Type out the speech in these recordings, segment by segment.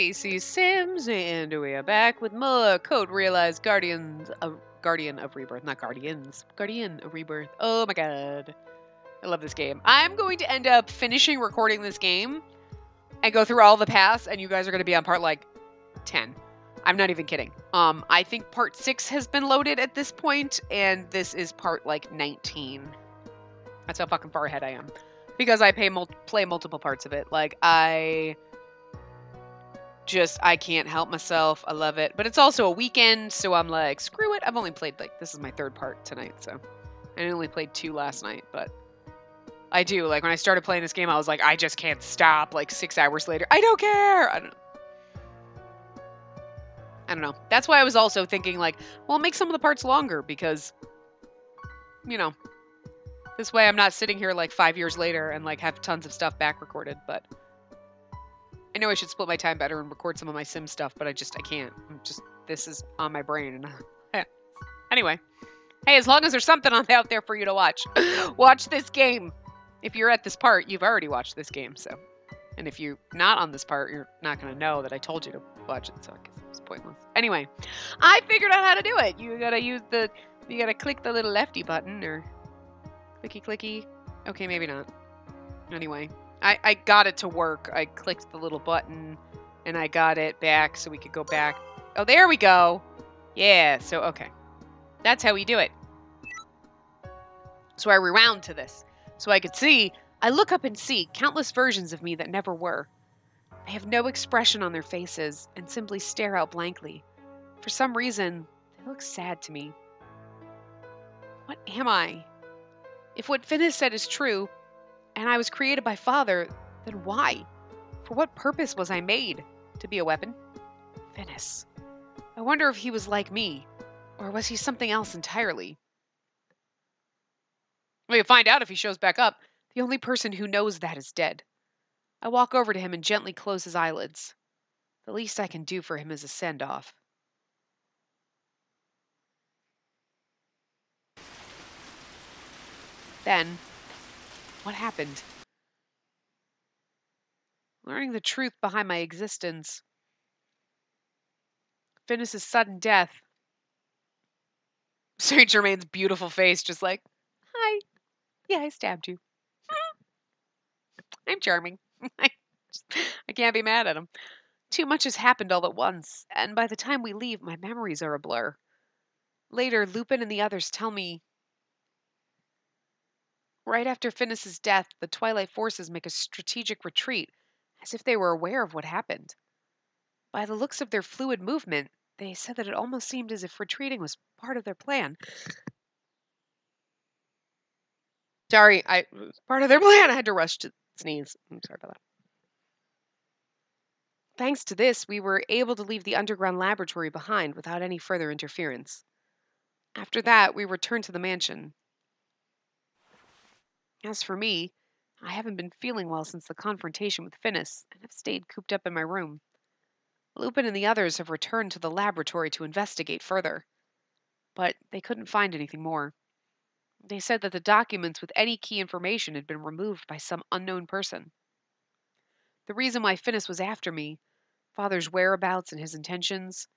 Spacey Sims, and we are back with more Code Realized Guardian of Rebirth. Not Guardians. Guardian of Rebirth. Oh my god. I love this game. I'm going to end up finishing recording this game and go through all the paths, and you guys are going to be on part, like, 10. I'm not even kidding. I think part 6 has been loaded at this point, and this is part, like, 19. That's how fucking far ahead I am. Because I play multiple parts of it. Like, I can't help myself. I love it. But it's also a weekend, so I'm like, screw it. I've only played, like, this is my 3rd part tonight, so. I only played 2 last night, but I do. Like, when I started playing this game, I was like, I just can't stop. Like, 6 hours later, I don't care! I don't know. That's why I was also thinking, like, well, make some of the parts longer, because, you know, this way I'm not sitting here, like, 5 years later and, like, have tons of stuff back recorded, but I know I should split my time better and record some of my Sim stuff, but I can't. This is on my brain. Anyway. Hey, as long as there's something out there for you to watch. Watch this game. If you're at this part, you've already watched this game, so. And if you're not on this part, you're not going to know that I told you to watch it, so I guess it's pointless. Anyway, I figured out how to do it. You gotta click the little lefty button, or clicky clicky. Okay, maybe not. Anyway. I got it to work. I clicked the little button, and I got it back so we could go back. Oh, there we go. Yeah, so, okay. That's how we do it. So I rewound to this, so I could see. I look up and see countless versions of me that never were. They have no expression on their faces and simply stare out blankly. For some reason, they look sad to me. What am I? If what Finnis said is true, and I was created by Father, then why? For what purpose was I made? To be a weapon? Finnis. I wonder if he was like me, or was he something else entirely? We can find out if he shows back up. The only person who knows that is dead. I walk over to him and gently close his eyelids. The least I can do for him is a send-off. Then, what happened? Learning the truth behind my existence. Finnis's sudden death. Saint Germain's beautiful face, just like, hi. Yeah, I stabbed you. I'm charming. I can't be mad at him. Too much has happened all at once, and by the time we leave, my memories are a blur. Later, Lupin and the others tell me. Right after Finnis's death, the Twilight forces make a strategic retreat, as if they were aware of what happened. By the looks of their fluid movement, they said that it almost seemed as if retreating was part of their plan. Sorry, part of their plan. I had to rush to sneeze. I'm sorry about that. Thanks to this, we were able to leave the underground laboratory behind without any further interference. After that, we returned to the mansion. As for me, I haven't been feeling well since the confrontation with Finnis, and have stayed cooped up in my room. Lupin and the others have returned to the laboratory to investigate further, but they couldn't find anything more. They said that the documents with any key information had been removed by some unknown person. The reason why Finnis was after me, Father's whereabouts and his intentions,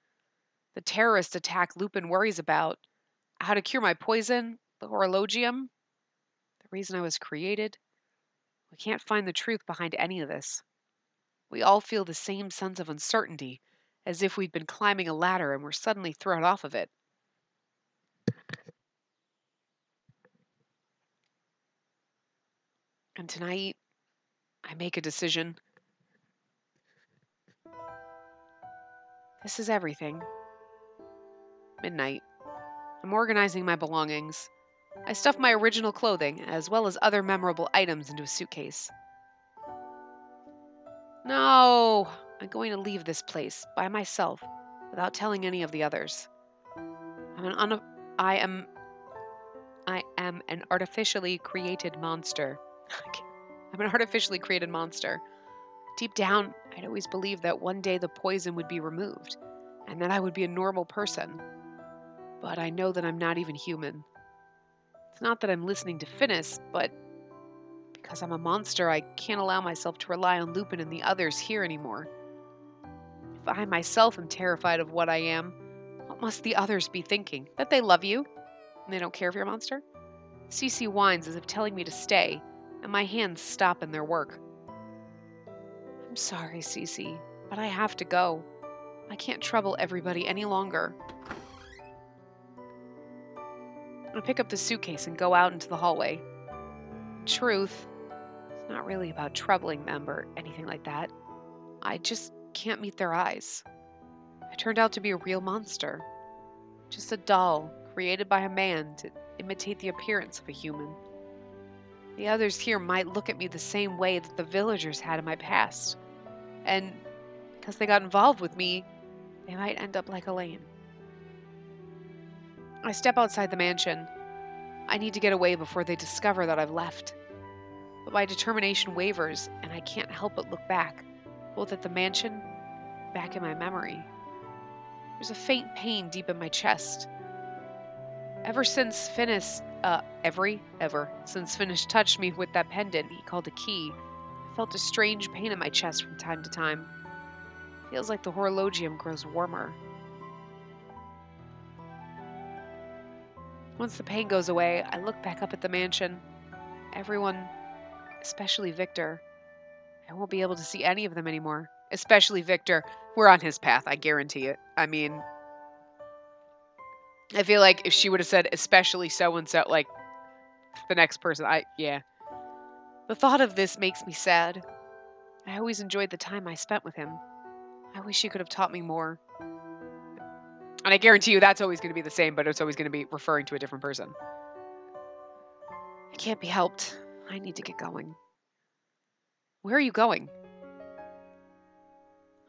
the terrorist attack Lupin worries about, how to cure my poison, the horologium, the reason I was created. We can't find the truth behind any of this. We all feel the same sense of uncertainty, as if we'd been climbing a ladder and were suddenly thrown off of it. And tonight, I make a decision. This is everything. Midnight. I'm organizing my belongings. I stuff my original clothing, as well as other memorable items, into a suitcase. No, I'm going to leave this place by myself, without telling any of the others. I am an artificially created monster. I'm an artificially created monster. Deep down, I'd always believed that one day the poison would be removed, and that I would be a normal person. But I know that I'm not even human. It's not that I'm listening to Finnis, but because I'm a monster, I can't allow myself to rely on Lupin and the others here anymore. I myself am terrified of what I am, what must the others be thinking? That they love you and they don't care if you're a monster? Cece whines as if telling me to stay, and my hands stop in their work. I'm sorry, Cece, but I have to go. I can't trouble everybody any longer. I pick up the suitcase and go out into the hallway. In truth, it's not really about troubling them or anything like that. I just can't meet their eyes. I turned out to be a real monster. Just a doll created by a man to imitate the appearance of a human. The others here might look at me the same way that the villagers had in my past. And because they got involved with me, they might end up like Elaine. I step outside the mansion. I need to get away before they discover that I've left. But my determination wavers, and I can't help but look back, both at the mansion, back in my memory. There's a faint pain deep in my chest. Ever since Finnis touched me with that pendant he called a key, I felt a strange pain in my chest from time to time. Feels like the horologium grows warmer. Once the pain goes away, I look back up at the mansion. Everyone, especially Victor. I won't be able to see any of them anymore. Especially Victor. We're on his path, I guarantee it. I mean, I feel like if she would have said, especially so-and-so, like, the next person, yeah. The thought of this makes me sad. I always enjoyed the time I spent with him. I wish he could have taught me more. And I guarantee you that's always going to be the same, but it's always going to be referring to a different person. It can't be helped. I need to get going. Where are you going?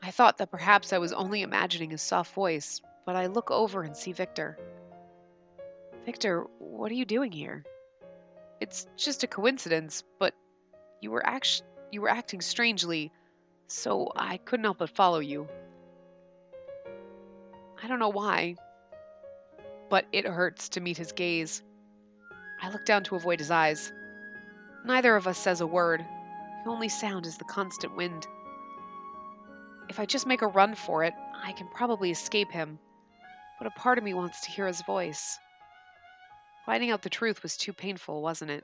I thought that perhaps I was only imagining his soft voice, but I look over and see Victor. Victor, what are you doing here? It's just a coincidence, but you were acting strangely, so I couldn't help but follow you. I don't know why, but it hurts to meet his gaze. I look down to avoid his eyes. Neither of us says a word. The only sound is the constant wind. If I just make a run for it, I can probably escape him, but a part of me wants to hear his voice. Finding out the truth was too painful, wasn't it?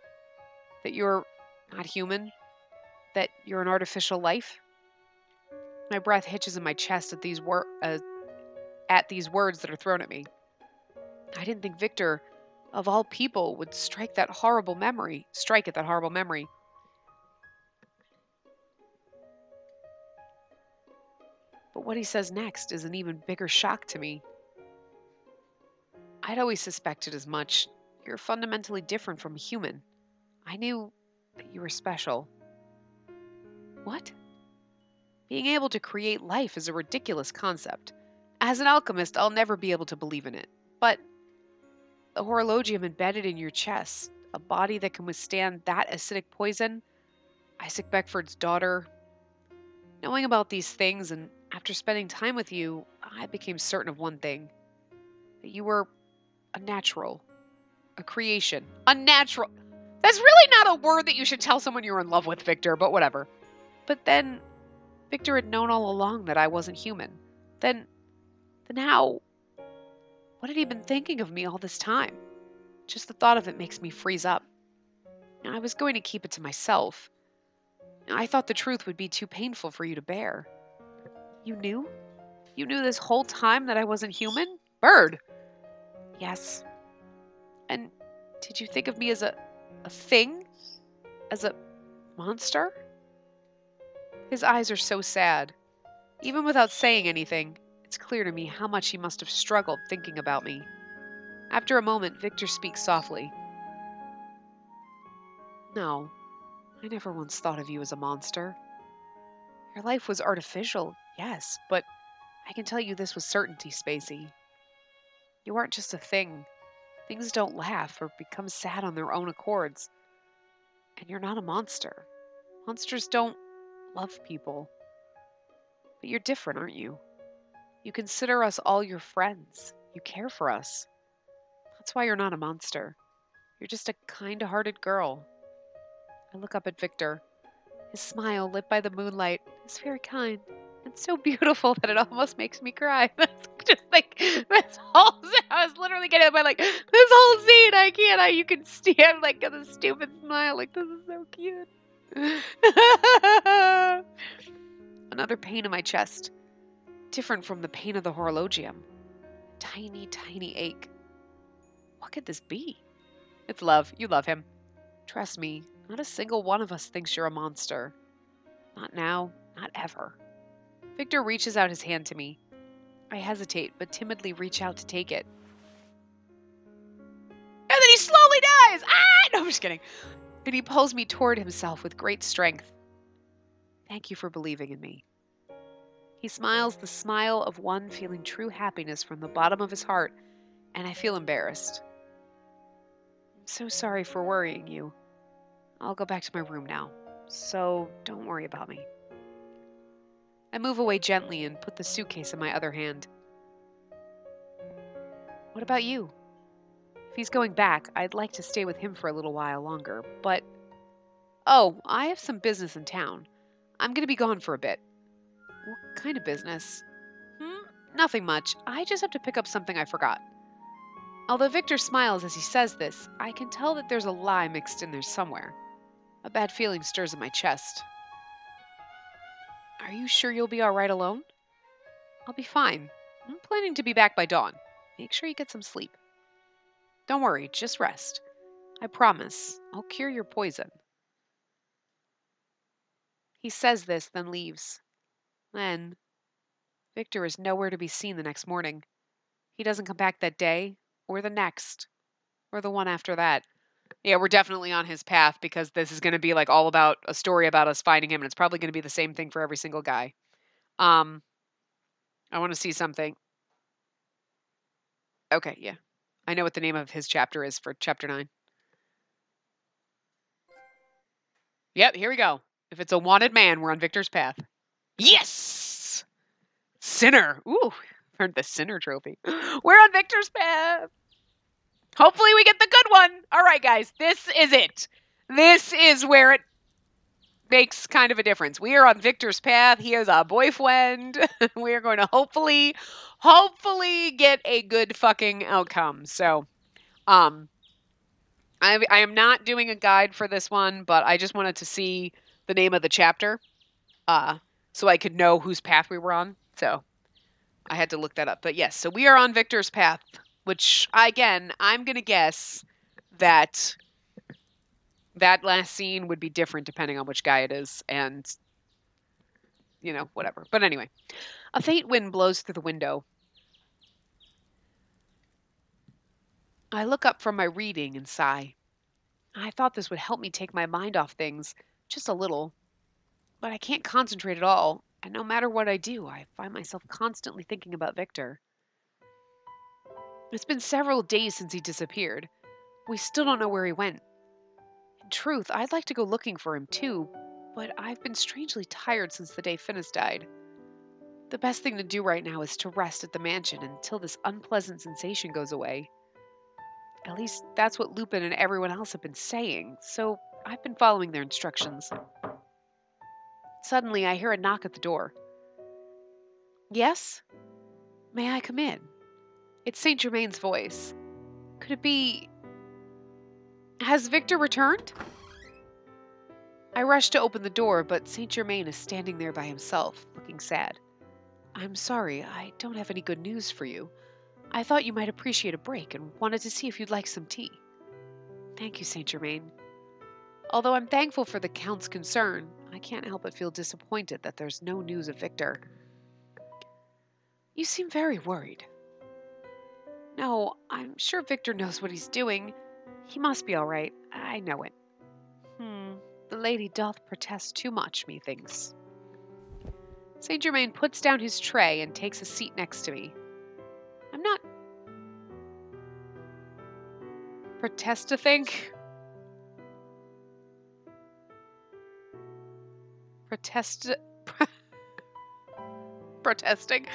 That you're not human? That you're an artificial life? My breath hitches in my chest at these words that are thrown at me. I didn't think Victor, of all people, would strike at that horrible memory. But what he says next is an even bigger shock to me. I'd always suspected as much. You're fundamentally different from a human. I knew that you were special. What? Being able to create life is a ridiculous concept. As an alchemist, I'll never be able to believe in it. But the horologium embedded in your chest, a body that can withstand that acidic poison, Isaac Beckford's daughter. Knowing about these things, and after spending time with you, I became certain of one thing. That you were a natural. A creation. Unnatural. That's really not a word that you should tell someone you're in love with, Victor, but whatever. But then, Victor had known all along that I wasn't human. Then how? What had he been thinking of me all this time? Just the thought of it makes me freeze up. I was going to keep it to myself. I thought the truth would be too painful for you to bear. You knew? You knew this whole time that I wasn't human? Bird! Yes. And did you think of me as a thing? As a monster? His eyes are so sad. Even without saying anything, it's clear to me how much he must have struggled thinking about me. After a moment, Victor speaks softly. No, I never once thought of you as a monster. Your life was artificial, yes, but I can tell you this with certainty, Spacey. You aren't just a thing. Things don't laugh or become sad on their own accords. And you're not a monster. Monsters don't love people. But you're different, aren't you? You consider us all your friends. You care for us. That's why you're not a monster. You're just a kind-hearted girl. I look up at Victor. His smile, lit by the moonlight, is very kind. It's so beautiful that it almost makes me cry. That's just like this whole. I was literally getting by like this whole scene. I can't. You can see him like got a stupid smile. Like this is so cute. Another pain in my chest, different from the pain of the horologium. Tiny, tiny ache. What could this be? It's love. You love him. Trust me, not a single one of us thinks you're a monster. Not now, not ever. Victor reaches out his hand to me. I hesitate, but timidly reach out to take it. And then he slowly dies! Ah! No, I'm just kidding. And he pulls me toward himself with great strength. Thank you for believing in me. He smiles the smile of one feeling true happiness from the bottom of his heart, and I feel embarrassed. I'm so sorry for worrying you. I'll go back to my room now, so don't worry about me. I move away gently and put the suitcase in my other hand. What about you? If he's going back, I'd like to stay with him for a little while longer, but... Oh, I have some business in town. I'm going to be gone for a bit. What kind of business? Nothing much. I just have to pick up something I forgot. Although Victor smiles as he says this, I can tell that there's a lie mixed in there somewhere. A bad feeling stirs in my chest. Are you sure you'll be all right alone? I'll be fine. I'm planning to be back by dawn. Make sure you get some sleep. Don't worry, just rest. I promise, I'll cure your poison. He says this, then leaves. Then, Victor is nowhere to be seen the next morning. He doesn't come back that day, or the next, or the one after that. Yeah, we're definitely on his path because this is going to be like all about a story about us finding him, and it's probably going to be the same thing for every single guy. I want to see something. Okay, yeah. I know what the name of his chapter is for chapter 9. Yep, here we go. If it's a wanted man, we're on Victor's path. Yes! Sinner. Ooh, earned the Sinner trophy. We're on Victor's path. Hopefully we get the good one. All right, guys, this is it. This is where it makes kind of a difference. We are on Victor's path. He is a boyfriend. We are going to hopefully get a good fucking outcome. So, I am not doing a guide for this one, but I just wanted to see the name of the chapter, so I could know whose path we were on. So I had to look that up. But yes, so we are on Victor's path, which again, I'm gonna guess that last scene would be different depending on which guy it is, and whatever. But anyway, a faint wind blows through the window. I look up from my reading and sigh. I thought this would help me take my mind off things, just a little. But I can't concentrate at all, and no matter what I do, I find myself constantly thinking about Victor. It's been several days since he disappeared. We still don't know where he went. In truth, I'd like to go looking for him too, but I've been strangely tired since the day Finnis died. The best thing to do right now is to rest at the mansion until this unpleasant sensation goes away. At least that's what Lupin and everyone else have been saying, so I've been following their instructions. Suddenly, I hear a knock at the door. Yes? May I come in? It's Saint Germain's voice. Could it be... Has Victor returned? I rush to open the door, but Saint Germain is standing there by himself, looking sad. I'm sorry, I don't have any good news for you. I thought you might appreciate a break and wanted to see if you'd like some tea. Thank you, Saint Germain. Although I'm thankful for the Count's concern, I can't help but feel disappointed that there's no news of Victor. You seem very worried. No, I'm sure Victor knows what he's doing. He must be all right. I know it. The lady doth protest too much, methinks. Saint Germain puts down his tray and takes a seat next to me. I'm not... protesting? Protestifying? Protestifying.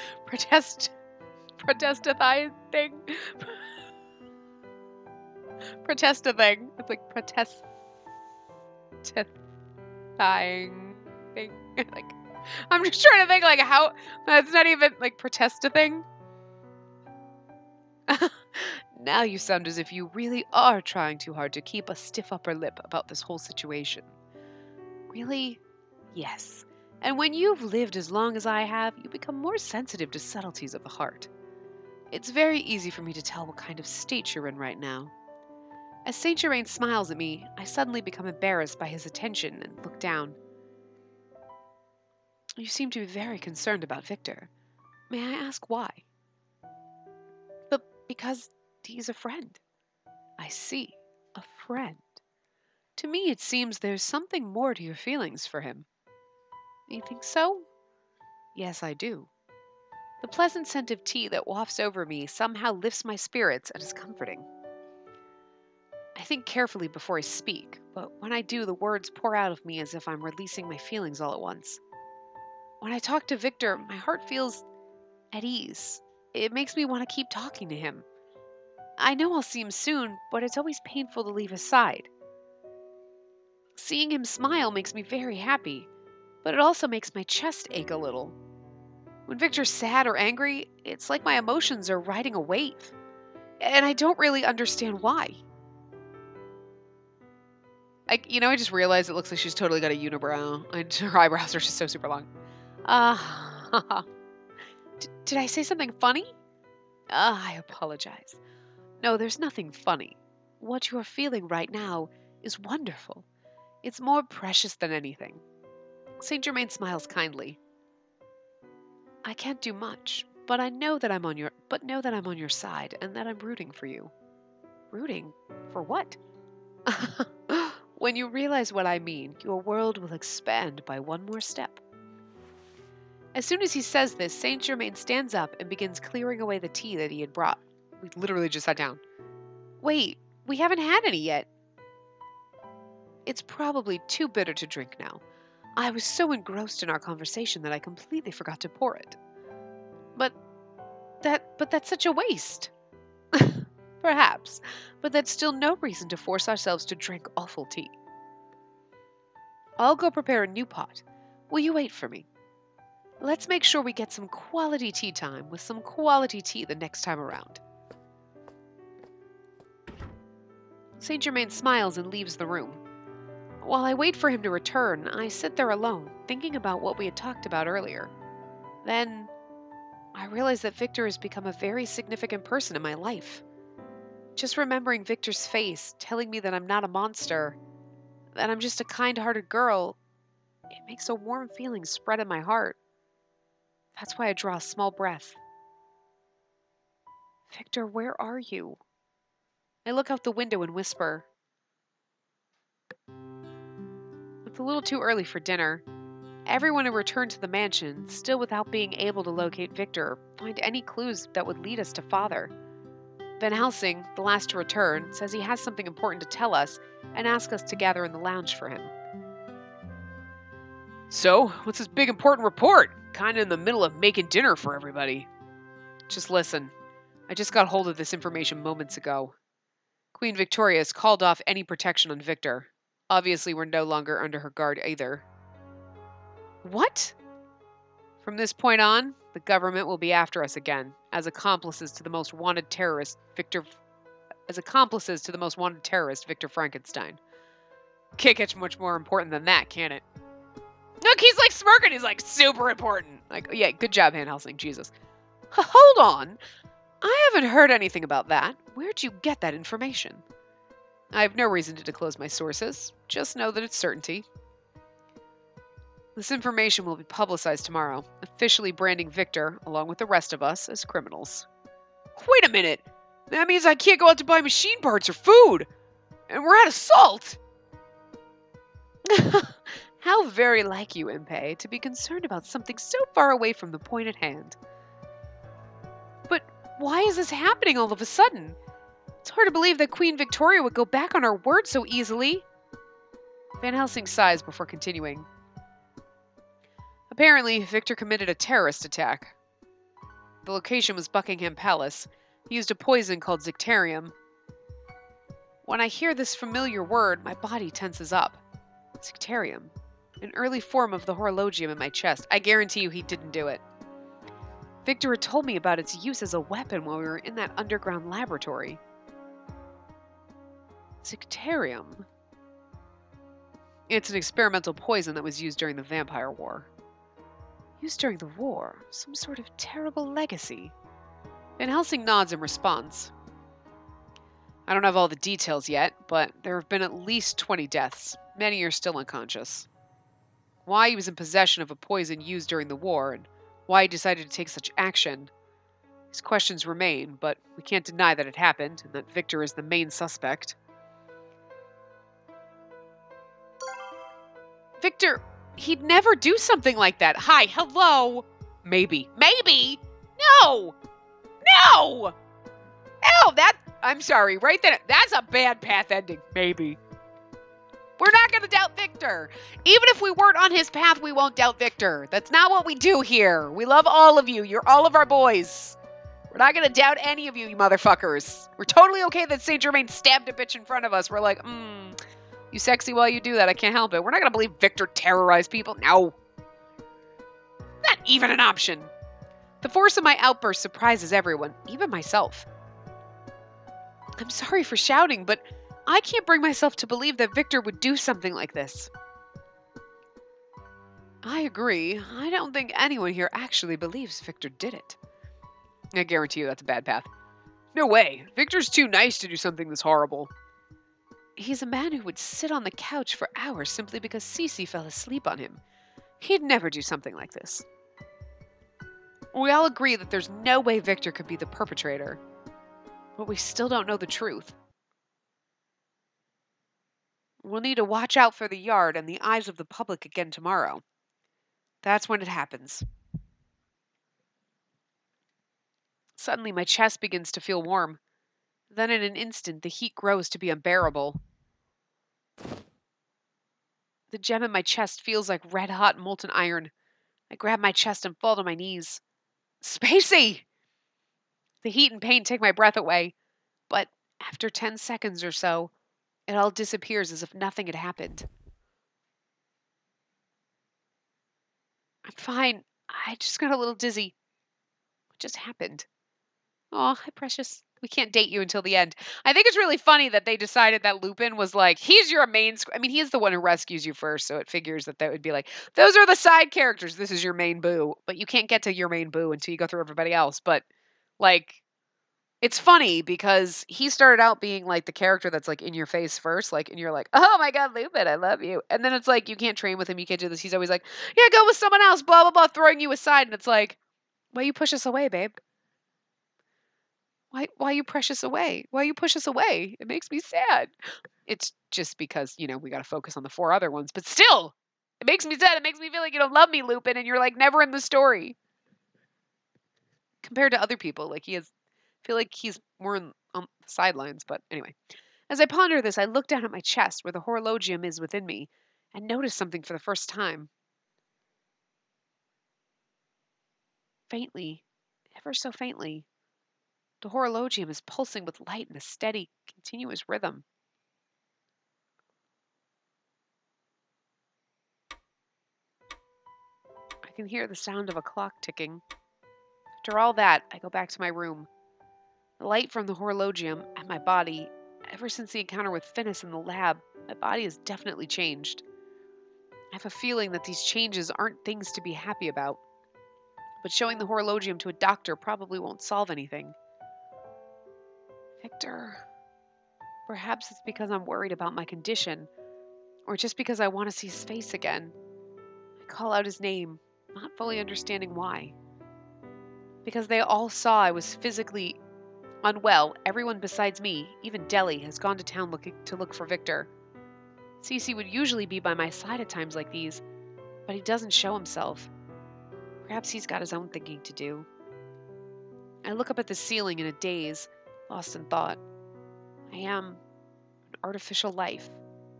It's like protestifying thing. Like, I'm just trying to think, like, how... That's not even, like, protest a thing. Now you sound as if you really are trying too hard to keep a stiff upper lip about this whole situation. Really? Yes. And when you've lived as long as I have, you become more sensitive to subtleties of the heart. It's very easy for me to tell what kind of state you're in right now. As Saint Germain smiles at me, I suddenly become embarrassed by his attention and look down. You seem to be very concerned about Victor. May I ask why? But because he's a friend. I see. A friend. To me, it seems there's something more to your feelings for him. You think so? Yes, I do. The pleasant scent of tea that wafts over me somehow lifts my spirits and is comforting. I think carefully before I speak, but when I do, the words pour out of me as if I'm releasing my feelings all at once. When I talk to Victor, my heart feels at ease. It makes me want to keep talking to him. I know I'll see him soon, but it's always painful to leave his side. Seeing him smile makes me very happy, but it also makes my chest ache a little. When Victor's sad or angry, it's like my emotions are riding a wave, and I don't really understand why. I just realized it looks like she's totally got a unibrow. Her eyebrows are just so super long. Did I say something funny? I apologize. No, there's nothing funny. What you're feeling right now is wonderful. It's more precious than anything. Saint Germain smiles kindly. I can't do much, but know that I'm on your side and that I'm rooting for you. Rooting? For what? When you realize what I mean, your world will expand by one more step. As soon as he says this, Saint Germain stands up and begins clearing away the tea that he had brought. We literally just sat down. Wait, we haven't had any yet. It's probably too bitter to drink now. I was so engrossed in our conversation that I completely forgot to pour it. But that's such a waste. Perhaps, but that's still no reason to force ourselves to drink awful tea. I'll go prepare a new pot. Will you wait for me? Let's make sure we get some quality tea time with some quality tea the next time around. Saint Germain smiles and leaves the room. While I wait for him to return, I sit there alone, thinking about what we had talked about earlier. Then, I realize that Victor has become a very significant person in my life. Just remembering Victor's face, telling me that I'm not a monster, that I'm just a kind-hearted girl, it makes a warm feeling spread in my heart. That's why I draw a small breath. Victor, where are you? I look out the window and whisper. It's a little too early for dinner. Everyone had returned to the mansion, still without being able to locate Victor or find any clues that would lead us to Father. Van Helsing, the last to return, says he has something important to tell us and asks us to gather in the lounge for him. So, what's this big important report? Kinda in the middle of making dinner for everybody. Just listen. I just got hold of this information moments ago. Queen Victoria has called off any protection on Victor. Obviously, we're no longer under her guard either. What? From this point on, the government will be after us again, as accomplices to the most wanted terrorist, Victor Frankenstein. Can't get much more important than that, can it? Look, he's like smirking. He's like, super important. Like, yeah, good job, Van Helsing. Jesus. Hold on. I haven't heard anything about that. Where'd you get that information? I have no reason to disclose my sources. Just know that it's certainty. This information will be publicized tomorrow, officially branding Victor, along with the rest of us, as criminals. Wait a minute! That means I can't go out to buy machine parts or food! And we're out of salt! How very like you, Impey, to be concerned about something so far away from the point at hand. But why is this happening all of a sudden? It's hard to believe that Queen Victoria would go back on her word so easily. Van Helsing sighs before continuing. Apparently, Victor committed a terrorist attack. The location was Buckingham Palace. He used a poison called Zicterium. When I hear this familiar word, my body tenses up. Zicterium. An early form of the horologium in my chest. I guarantee you he didn't do it. Victor had told me about its use as a weapon while we were in that underground laboratory. Sectarium. It's an experimental poison that was used during the Vampire War. Used during the war? Some sort of terrible legacy. Van Helsing nods in response. I don't have all the details yet, but there have been at least 20 deaths. Many are still unconscious. Why he was in possession of a poison used during the war, and why he decided to take such action. These questions remain, but we can't deny that it happened, and that Victor is the main suspect. Victor, he'd never do something like that. Hi, hello. Maybe. Maybe? No! No! No, I'm sorry, right there. That's a bad path ending. Maybe. We're not going to doubt Victor. Even if we weren't on his path, we won't doubt Victor. That's not what we do here. We love all of you. You're all of our boys. We're not going to doubt any of you, you motherfuckers. We're totally okay that Saint Germain stabbed a bitch in front of us. We're like, you sexy while you do that. I can't help it. We're not going to believe Victor terrorized people. No. Not even an option. The force of my outburst surprises everyone, even myself. I'm sorry for shouting, but I can't bring myself to believe that Victor would do something like this. I agree. I don't think anyone here actually believes Victor did it. I guarantee you that's a bad path. No way. Victor's too nice to do something this horrible. He's a man who would sit on the couch for hours simply because Spacey fell asleep on him. He'd never do something like this. We all agree that there's no way Victor could be the perpetrator, but we still don't know the truth. We'll need to watch out for the yard and the eyes of the public again tomorrow. That's when it happens. Suddenly, my chest begins to feel warm. Then in an instant, the heat grows to be unbearable. The gem in my chest feels like red-hot molten iron. I grab my chest and fall to my knees. Spacey! The heat and pain take my breath away, but after 10 seconds or so, it all disappears as if nothing had happened. I'm fine. I just got a little dizzy. What just happened? Oh, hi, precious. We can't date you until the end. I think it's really funny that they decided that Lupin was like, he's your main... I mean, he's the one who rescues you first, so it figures that would be like, those are the side characters. This is your main boo. But you can't get to your main boo until you go through everybody else. But, like, it's funny because he started out being, like, the character that's, like, in your face first. Like, and you're like, oh, my God, Lupin, I love you. And then it's like, you can't train with him. You can't do this. He's always like, yeah, go with someone else, blah, blah, blah, throwing you aside. And it's like, why you push us away, babe? Why you push us away? Why you push us away? It makes me sad. It's just because, you know, we got to focus on the 4 other ones. But still, it makes me sad. It makes me feel like you don't love me, Lupin, and you're, like, never in the story. Compared to other people, like, I feel like he's more on the sidelines. But anyway, as I ponder this, I look down at my chest where the horologium is within me and notice something for the first time. Faintly, ever so faintly, the horologium is pulsing with light in a steady, continuous rhythm. I can hear the sound of a clock ticking. After all that, I go back to my room. The light from the horologium at my body, ever since the encounter with Finnis in the lab, my body has definitely changed. I have a feeling that these changes aren't things to be happy about. But showing the horologium to a doctor probably won't solve anything. Victor, perhaps it's because I'm worried about my condition, or just because I want to see his face again. I call out his name, not fully understanding why. Because they all saw I was physically unwell, everyone besides me, even Deli, has gone to town to look for Victor. Spacey would usually be by my side at times like these, but he doesn't show himself. Perhaps he's got his own thinking to do. I look up at the ceiling in a daze, lost in thought. I am an artificial life,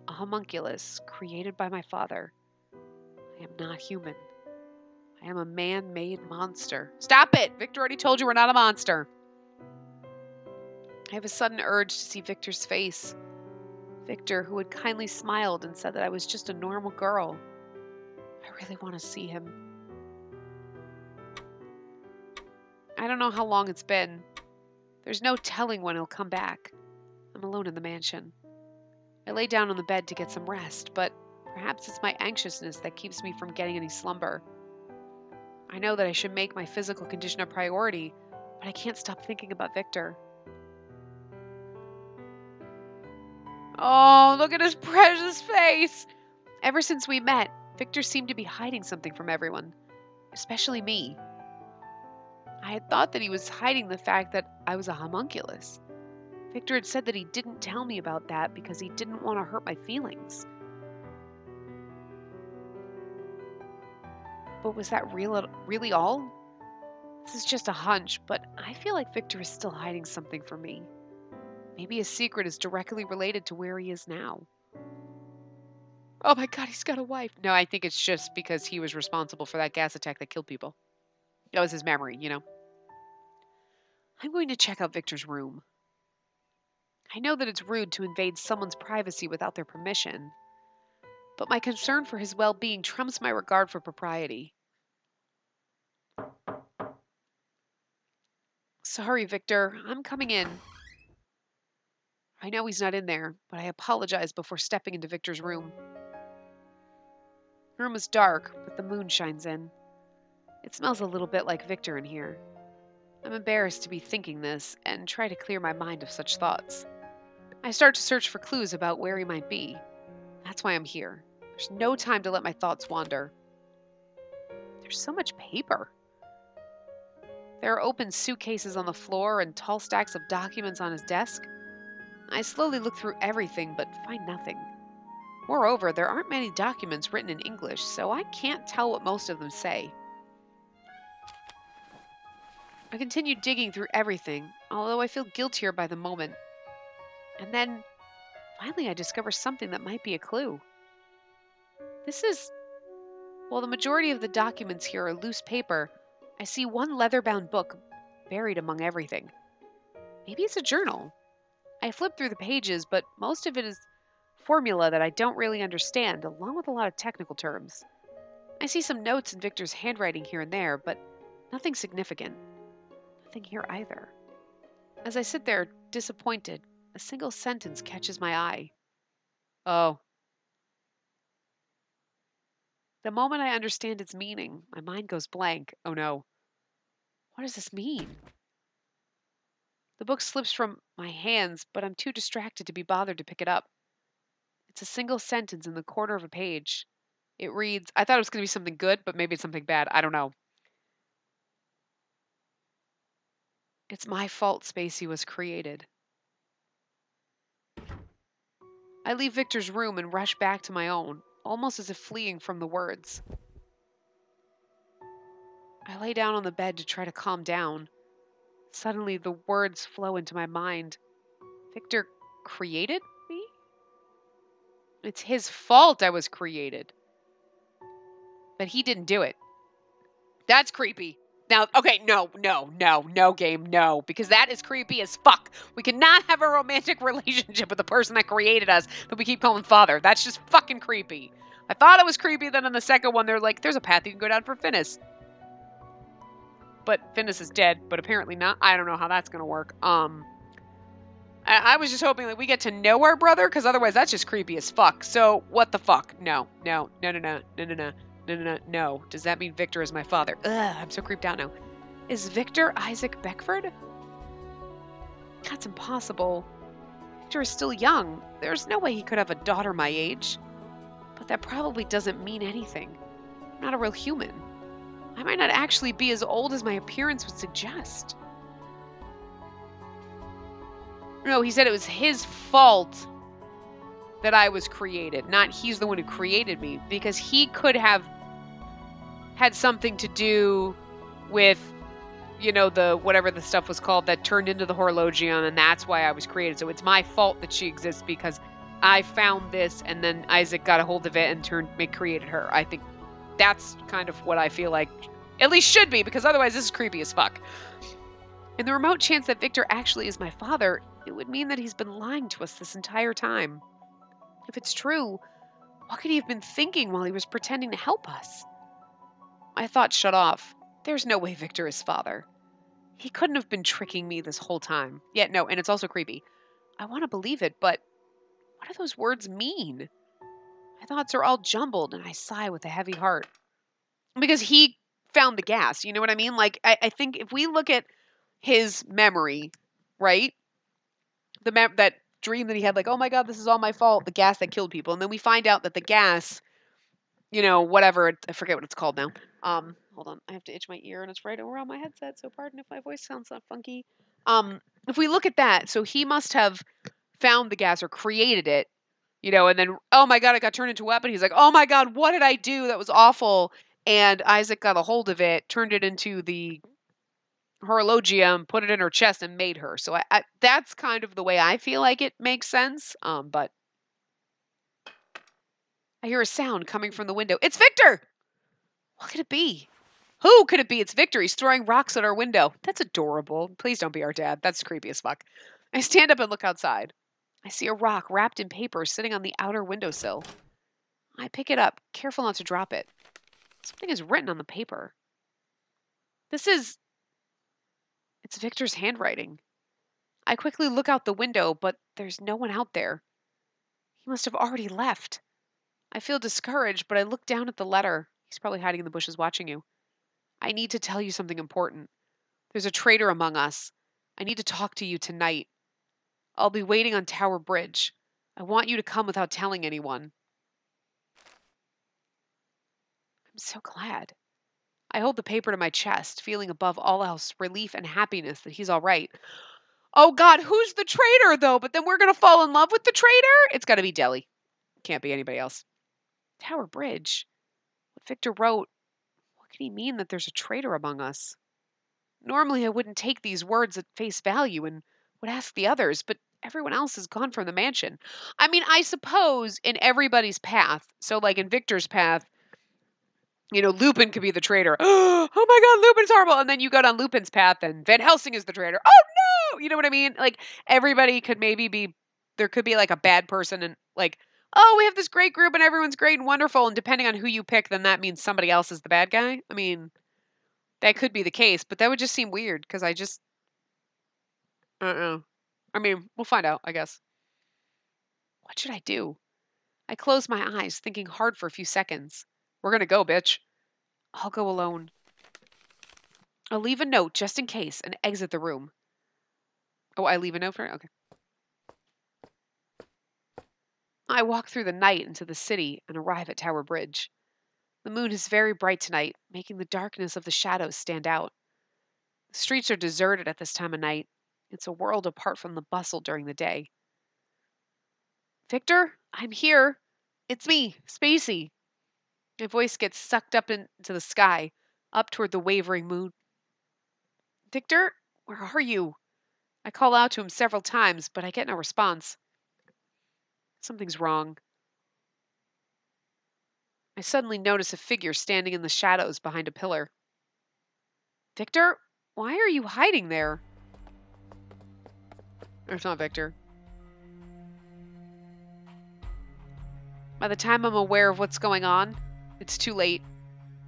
a homunculus created by my father. I am not human. I am a man-made monster. Stop it! Victor already told you we're not a monster. I have a sudden urge to see Victor's face. Victor, who had kindly smiled and said that I was just a normal girl. really want to see him. I don't know how long it's been. There's no telling when he'll come back. I'm alone in the mansion. I lay down on the bed to get some rest, but perhaps it's my anxiousness that keeps me from getting any slumber. I know that I should make my physical condition a priority, but I can't stop thinking about Victor. Oh, look at his precious face! Ever since we met, Victor seemed to be hiding something from everyone, especially me. I had thought that he was hiding the fact that I was a homunculus. Victor had said that he didn't tell me about that because he didn't want to hurt my feelings. But was that really all? This is just a hunch, but I feel like Victor is still hiding something from me. Maybe his secret is directly related to where he is now. Oh my god, he's got a wife. No, I think it's just because he was responsible for that gas attack that killed people. That was his memory, you know. I'm going to check out Victor's room. I know that it's rude to invade someone's privacy without their permission, but my concern for his well-being trumps my regard for propriety. Sorry, Victor. I'm coming in. I know he's not in there, but I apologize before stepping into Victor's room. The room is dark, but the moon shines in. It smells a little bit like Victor in here. I'm embarrassed to be thinking this and try to clear my mind of such thoughts. I start to search for clues about where he might be. That's why I'm here. There's no time to let my thoughts wander. There's so much paper. There are open suitcases on the floor and tall stacks of documents on his desk. I slowly look through everything, but find nothing. Moreover, there aren't many documents written in English, so I can't tell what most of them say. I continue digging through everything, although I feel guiltier by the moment. And then, finally, I discover something that might be a clue. The majority of the documents here are loose paper. I see one leather-bound book buried among everything. Maybe it's a journal. I flip through the pages, but most of it is formula that I don't really understand, along with a lot of technical terms. I see some notes in Victor's handwriting here and there, but nothing significant. Nothing here either. As I sit there, disappointed, a single sentence catches my eye. Oh. The moment I understand its meaning, my mind goes blank. Oh no. What does this mean? The book slips from my hands, but I'm too distracted to be bothered to pick it up. It's a single sentence in the corner of a page. It reads, I thought it was going to be something good, but maybe it's something bad. I don't know. It's my fault Spacey was created. I leave Victor's room and rush back to my own, almost as if fleeing from the words. I lay down on the bed to try to calm down. Suddenly, the words flow into my mind. Victor created me? It's his fault I was created. But he didn't do it. That's creepy. Now, okay, no, game, no, because that is creepy as fuck. We cannot have a romantic relationship with the person that created us that we keep calling father. That's just fucking creepy. I thought it was creepy, then in the second one, they're like, there's a path you can go down for Finnis. But Finnis is dead, but apparently not. I don't know how that's gonna work. I was just hoping that we get to know our brother, because otherwise that's just creepy as fuck. So, what the fuck? No. No. Does that mean Victor is my father? Ugh, I'm so creeped out now. Is Victor Isaac Beckford? That's impossible. Victor is still young. There's no way he could have a daughter my age. But that probably doesn't mean anything. I'm not a real human. I might not actually be as old as my appearance would suggest. No, he said it was his fault that I was created, not he's the one who created me, because he could have had something to do with, you know, the whatever the stuff was called that turned into the Horologion, and that's why I was created. So it's my fault that she exists because I found this, and then Isaac got a hold of it and created her. I think that's kind of what I feel like, at least should be, because otherwise this is creepy as fuck. In the remote chance that Victor actually is my father, it would mean that he's been lying to us this entire time. If it's true, what could he have been thinking while he was pretending to help us? My thoughts shut off. There's no way Victor is father. He couldn't have been tricking me this whole time. Yeah, no, and it's also creepy. I want to believe it, but what do those words mean? My thoughts are all jumbled, and I sigh with a heavy heart. Because he found the gas, you know what I mean? Like, I think if we look at his memory, right? That dream that he had, like, oh my god, this is all my fault, the gas that killed people. And then we find out that the gas, whatever, I forget what it's called now. Hold on, I have to itch my ear, and it's right over on my headset, so pardon if my voice sounds that funky. If we look at that, so he must have found the gas or created it, and then, oh my god, it got turned into a weapon. He's like, oh my god, what did I do? That was awful. And Isaac got a hold of it, turned it into the horologium, put it in her chest, and made her. So that's kind of the way I feel like it makes sense. But I hear a sound coming from the window. It's Victor! What could it be? Who could it be? It's Victor. He's throwing rocks at our window. That's adorable. Please don't be our dad. That's creepy as fuck. I stand up and look outside. I see a rock wrapped in paper sitting on the outer windowsill. I pick it up, careful not to drop it. Something is written on the paper. It's Victor's handwriting. I quickly look out the window, but there's no one out there. He must have already left. I feel discouraged, but I look down at the letter. He's probably hiding in the bushes watching you. I need to tell you something important. There's a traitor among us. I need to talk to you tonight. I'll be waiting on Tower Bridge. I want you to come without telling anyone. I'm so glad. I hold the paper to my chest, feeling above all else relief and happiness that he's all right. Oh God, who's the traitor though? But then we're going to fall in love with the traitor? It's got to be Deli. Can't be anybody else. Tower Bridge. What Victor wrote. What could he mean that there's a traitor among us? Normally I wouldn't take these words at face value and would ask the others, but everyone else has gone from the mansion. I mean, I suppose in everybody's path, so like in Victor's path, Lupin could be the traitor. Oh my god, Lupin's horrible. And then you go down Lupin's path and Van Helsing is the traitor. Oh no! You know what I mean? Like, everybody could maybe be, there could be like a bad person and like, oh, we have this great group and everyone's great and wonderful. And depending on who you pick, then that means somebody else is the bad guy. I mean, that could be the case, but that would just seem weird because I don't know. I mean, we'll find out, I guess. What should I do? I close my eyes, thinking hard for a few seconds. We're gonna go, bitch. I'll go alone. I'll leave a note just in case and exit the room. Oh, I leave a note for it? Okay. I walk through the night into the city and arrive at Tower Bridge. The moon is very bright tonight, making the darkness of the shadows stand out. The streets are deserted at this time of night. It's a world apart from the bustle during the day. Victor, I'm here. It's me, Spacey. My voice gets sucked up into the sky, up toward the wavering moon. Victor, where are you? I call out to him several times, but I get no response. Something's wrong. I suddenly notice a figure standing in the shadows behind a pillar. Victor, why are you hiding there? It's not Victor. By the time I'm aware of what's going on, it's too late.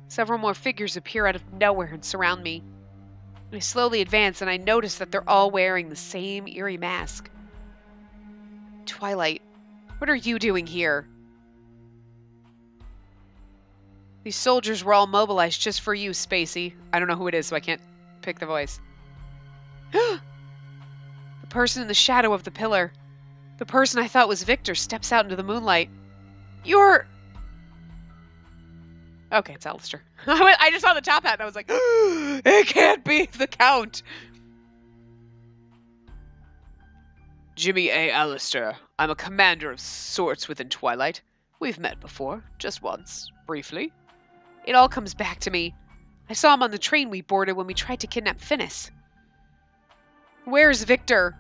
Several more figures appear out of nowhere and surround me. I slowly advance and I notice that they're all wearing the same eerie mask. Twilight, what are you doing here? These soldiers were all mobilized just for you, Spacey. I don't know who it is, so I can't pick the voice. The person in the shadow of the pillar. The person I thought was Victor steps out into the moonlight. You're... Okay, it's Alistair. I just saw the top hat and I was like, it can't be the Count. Jimmy A. Alistair. I'm a commander of sorts within Twilight. We've met before, just once, briefly. It all comes back to me. I saw him on the train we boarded when we tried to kidnap Finnis. Where's Victor?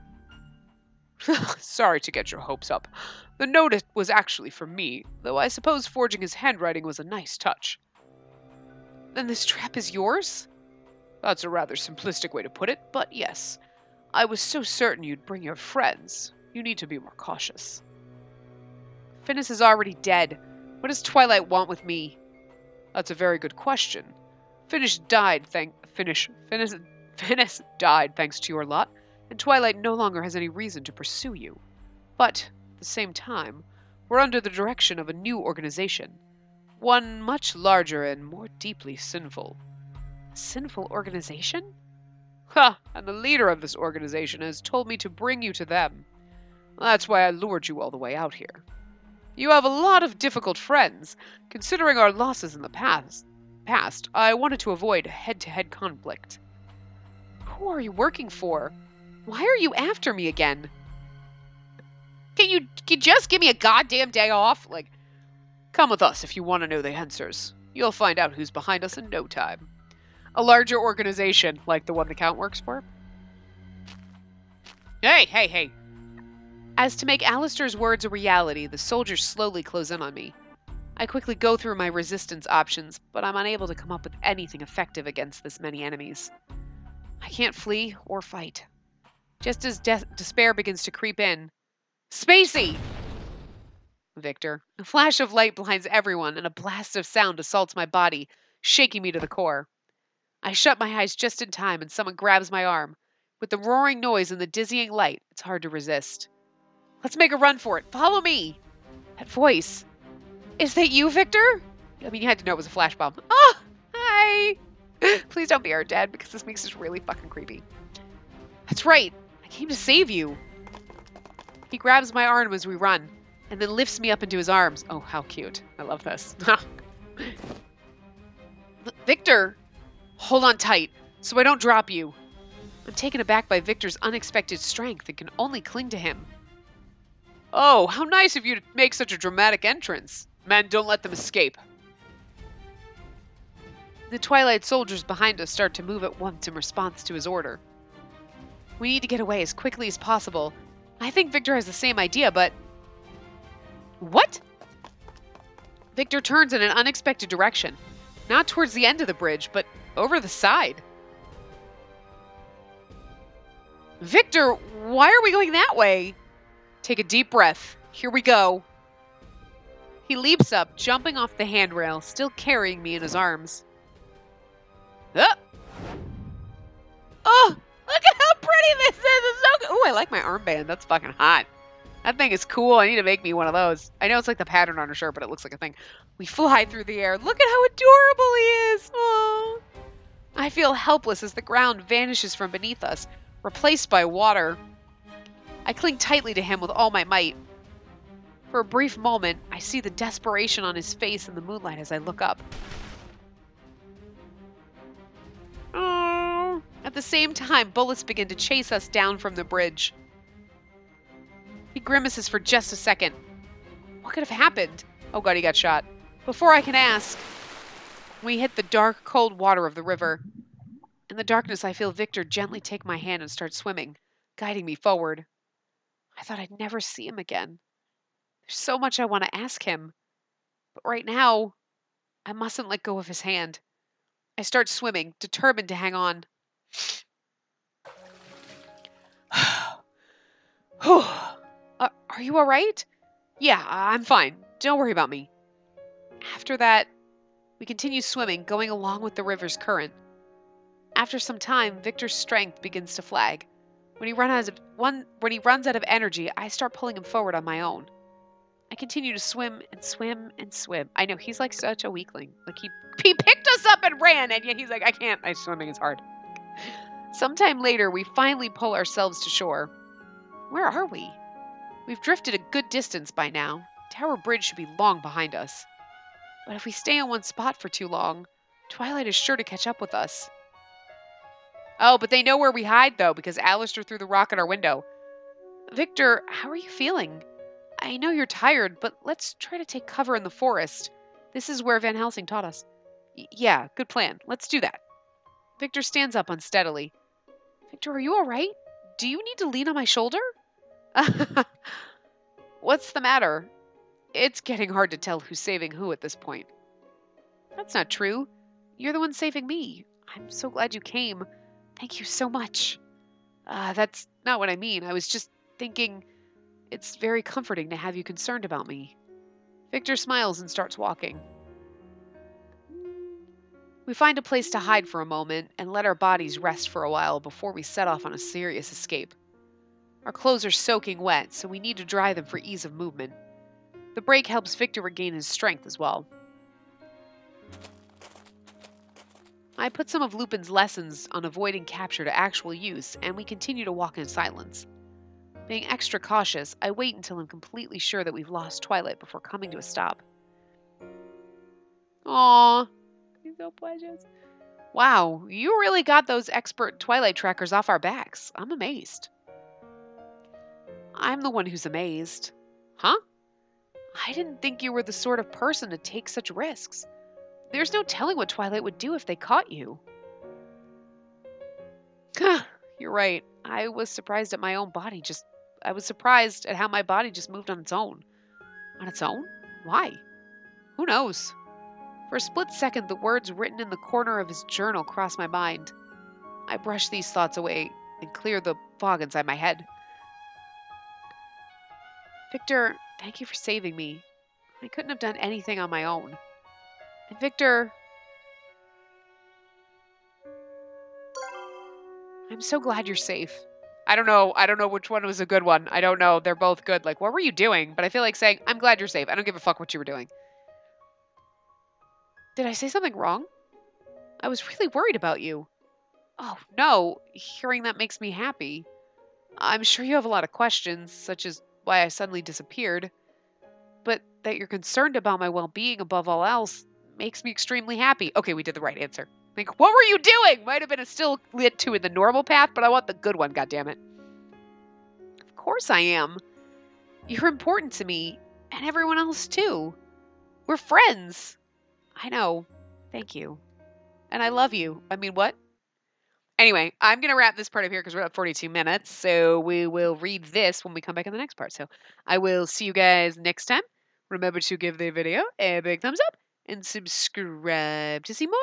Sorry to get your hopes up. The note was actually for me, though I suppose forging his handwriting was a nice touch. Then this trap is yours? That's a rather simplistic way to put it, but yes. I was so certain you'd bring your friends. You need to be more cautious. Finnis is already dead. What does Twilight want with me? That's a very good question. Finis died thanks to your lot, and Twilight no longer has any reason to pursue you. But, at the same time, we're under the direction of a new organization. One much larger and more deeply sinful. A sinful organization? Ha! And the leader of this organization has told me to bring you to them. That's why I lured you all the way out here. You have a lot of difficult friends. Considering our losses in the past, I wanted to avoid head-to-head conflict. Who are you working for? Why are you after me again? Can you just give me a goddamn day off? Like, come with us if you want to know the answers. You'll find out who's behind us in no time. A larger organization, like the one the Count works for? Hey. As to make Alistair's words a reality, the soldiers slowly close in on me. I quickly go through my resistance options, but I'm unable to come up with anything effective against this many enemies. I can't flee or fight. Just as despair begins to creep in. Spacey! Victor. A flash of light blinds everyone, and a blast of sound assaults my body, shaking me to the core. I shut my eyes just in time, and someone grabs my arm. With the roaring noise and the dizzying light, it's hard to resist. Let's make a run for it. Follow me! That voice. Is that you, Victor? I mean, you had to know it was a flash bomb. Oh, hi! Please don't be our dad, because this makes us really fucking creepy. That's right. I came to save you. He grabs my arm as we run, and then lifts me up into his arms. Oh, how cute. I love this. Victor! Hold on tight, so I don't drop you. I'm taken aback by Victor's unexpected strength and can only cling to him. Oh, how nice of you to make such a dramatic entrance. Men, don't let them escape. The Twilight soldiers behind us start to move at once in response to his order. We need to get away as quickly as possible. I think Victor has the same idea, but... What? Victor turns in an unexpected direction. Not towards the end of the bridge, but over the side. Victor, why are we going that way? Take a deep breath. Here we go. He leaps up, jumping off the handrail, still carrying me in his arms. Oh, look at how pretty this is. It's so good. Oh, I like my armband. That's fucking hot. That thing is cool. I need to make me one of those. I know it's like the pattern on her shirt, but it looks like a thing. We fly through the air. Look at how adorable he is. Oh. I feel helpless as the ground vanishes from beneath us, replaced by water. I cling tightly to him with all my might. For a brief moment, I see the desperation on his face in the moonlight as I look up. Oh. At the same time, bullets begin to chase us down from the bridge. He grimaces for just a second. What could have happened? Oh god, he got shot. Before I can ask, we hit the dark, cold water of the river. In the darkness, I feel Victor gently take my hand and start swimming, guiding me forward. I thought I'd never see him again. There's so much I want to ask him. But right now, I mustn't let go of his hand. I start swimming, determined to hang on. Are you all right? Yeah, I'm fine. Don't worry about me. After that, we continue swimming, going along with the river's current. After some time, Victor's strength begins to flag. When he runs out of energy, I start pulling him forward on my own. I continue to swim and swim and swim. I know, he's like such a weakling. Like he picked us up and ran, and yet he's like, I can't. Swimming is hard. Sometime later, we finally pull ourselves to shore. Where are we? We've drifted a good distance by now. Tower Bridge should be long behind us. But if we stay in one spot for too long, Twilight is sure to catch up with us. Oh, but they know where we hide, though, because Alistair threw the rock at our window. Victor, how are you feeling? I know you're tired, but let's try to take cover in the forest. This is where Van Helsing taught us. Yeah, good plan. Let's do that. Victor stands up unsteadily. Victor, are you all right? Do you need to lean on my shoulder? What's the matter? It's getting hard to tell who's saving who at this point. That's not true. You're the one saving me. I'm so glad you came. Thank you so much. That's not what I mean. I was just thinking it's very comforting to have you concerned about me. Victor smiles and starts walking. We find a place to hide for a moment and let our bodies rest for a while before we set off on a serious escape. Our clothes are soaking wet, so we need to dry them for ease of movement. The break helps Victor regain his strength as well. I put some of Lupin's lessons on avoiding capture to actual use, and we continue to walk in silence. Being extra cautious, I wait until I'm completely sure that we've lost Twilight before coming to a stop. Aww, he's so precious. Wow, you really got those expert Twilight trackers off our backs. I'm amazed. I'm the one who's amazed. Huh? I didn't think you were the sort of person to take such risks. There's no telling what Twilight would do if they caught you. You're right. I was surprised at my own body I was surprised at how my body just moved on its own. On its own? Why? Who knows? For a split second, the words written in the corner of his journal crossed my mind. I brushed these thoughts away and cleared the fog inside my head. Victor, thank you for saving me. I couldn't have done anything on my own. And Victor, I'm so glad you're safe. I don't know which one was a good one. I don't know. They're both good. Like, what were you doing? But I feel like saying, I'm glad you're safe. I don't give a fuck what you were doing. Did I say something wrong? I was really worried about you. Oh, no. Hearing that makes me happy. I'm sure you have a lot of questions, such as why I suddenly disappeared. But that you're concerned about my well-being above all else makes me extremely happy. Okay, we did the right answer. Like, what were you doing? Might have been a still lit to in the normal path, but I want the good one, goddammit. Of course I am. You're important to me, and everyone else too. We're friends. I know. Thank you. And I love you. I mean, what? Anyway, I'm going to wrap this part up here because we're at 42 minutes. So we will read this when we come back in the next part. So I will see you guys next time. Remember to give the video a big thumbs up and subscribe to see more.